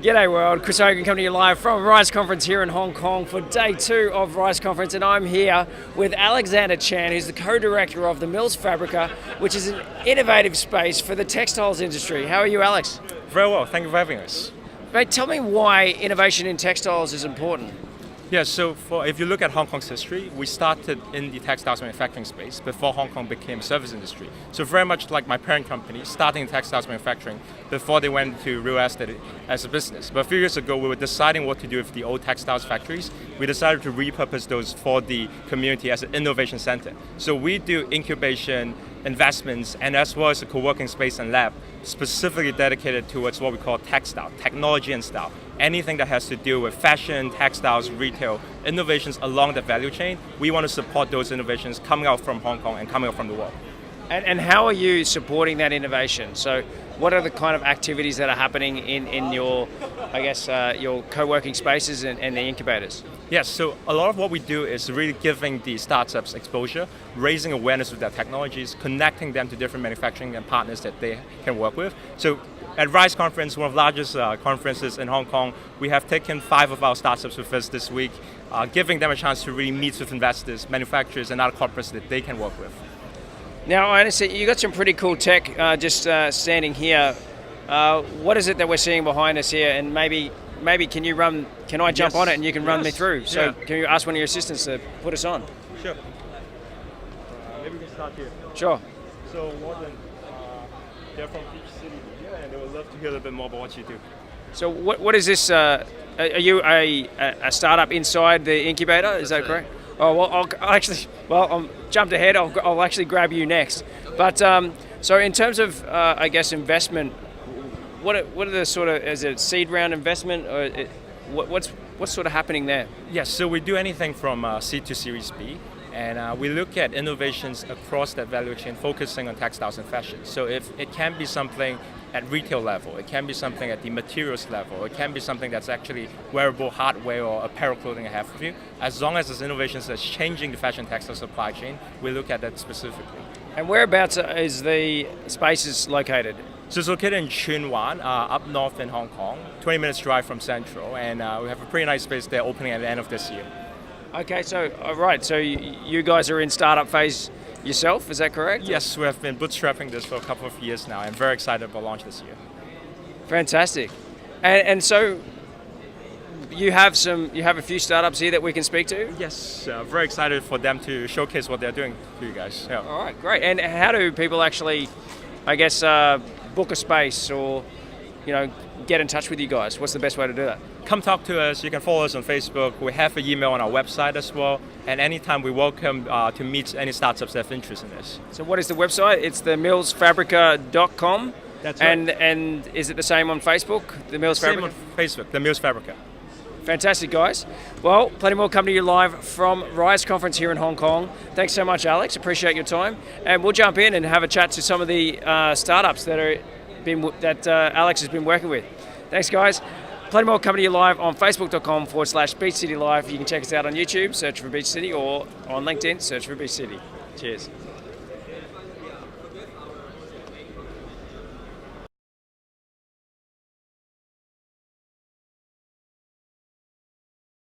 G'day world, Chris Hogan coming to you live from Rise Conference here in Hong Kong for day 2 of Rise Conference, and I'm here with Alexander Chan, who's the co-director of the Mills Fabrica, which is an innovative space for the textiles industry. How are you, Alex? Very well, thank you for having us. Mate, tell me why innovation in textiles is important. Yeah, so if you look at Hong Kong's history, we started in the textiles manufacturing space before Hong Kong became a service industry. So very much like my parent company, starting in textiles manufacturing before they went to real estate as a business. But a few years ago, we were deciding what to do with the old textiles factories. We decided to repurpose those for the community as an innovation center. So we do incubation, investments, and as well as a co-working space and lab specifically dedicated towards what we call textile, technology and style. Anything that has to do with fashion, textiles, retail, innovations along the value chain, we want to support those innovations coming out from Hong Kong and coming out from the world. And how are you supporting that innovation? So what are the kind of activities that are happening in your, I guess, your co-working spaces and the incubators? Yes, so a lot of what we do is really giving the startups exposure, raising awareness of their technologies, connecting them to different manufacturing and partners that they can work with. So at Rise Conference, one of the largest conferences in Hong Kong, we have taken 5 of our startups with us this week, giving them a chance to really meet with investors, manufacturers, and other corporates that they can work with. Now, I understand you got some pretty cool tech just standing here. What is it that we're seeing behind us here? And maybe can I jump on it and you can run me through? So Can you ask one of your assistants to put us on? Sure. Maybe we can start here. Sure. So Warden, they're from Beach City here, and they would love to hear a little bit more about what you do. So what is this? Are you a startup inside the incubator? Is that correct? Oh well, I'm jumped ahead. I'll actually grab you next. But so in terms of I guess investment, what are the sort of, is it seed round investment or what's sort of happening there? Yes, so we do anything from seed to Series B. And we look at innovations across that value chain, focusing on textiles and fashion. So if it can be something at retail level, it can be something at the materials level, it can be something that's actually wearable hardware or apparel clothing I have for you. As long as there's innovations that's changing the fashion textile supply chain, we look at that specifically. And whereabouts is the spaces located? So it's located in Tsuen Wan, up north in Hong Kong, 20 minutes drive from Central, and we have a pretty nice space there opening at the end of this year. Okay, so right, so you guys are in startup phase yourself, is that correct? Yes, we have been bootstrapping this for a couple of years now, and very excited about launch this year. Fantastic, and so you have a few startups here that we can speak to. Yes, very excited for them to showcase what they're doing to you guys. Yeah. All right, great. And how do people actually, I guess, book a space or get in touch with you guys? What's the best way to do that? Come talk to us. You can follow us on Facebook. We have an email on our website as well. And anytime we welcome to meet any startups that have interest in this. So what is the website? It's the millsfabrica.com. That's right. And is it the same on Facebook? The Mills Fabrica? Same on Facebook, the Mills Fabrica. Fantastic, guys. Well, plenty more coming to you live from Rise Conference here in Hong Kong. Thanks so much, Alex. Appreciate your time. And we'll jump in and have a chat to some of the startups that Alex has been working with. Thanks, guys. Plenty more coming to you live on facebook.com/Beach City Live. You can check us out on YouTube, search for Beach City, or on LinkedIn, search for Beach City. Cheers.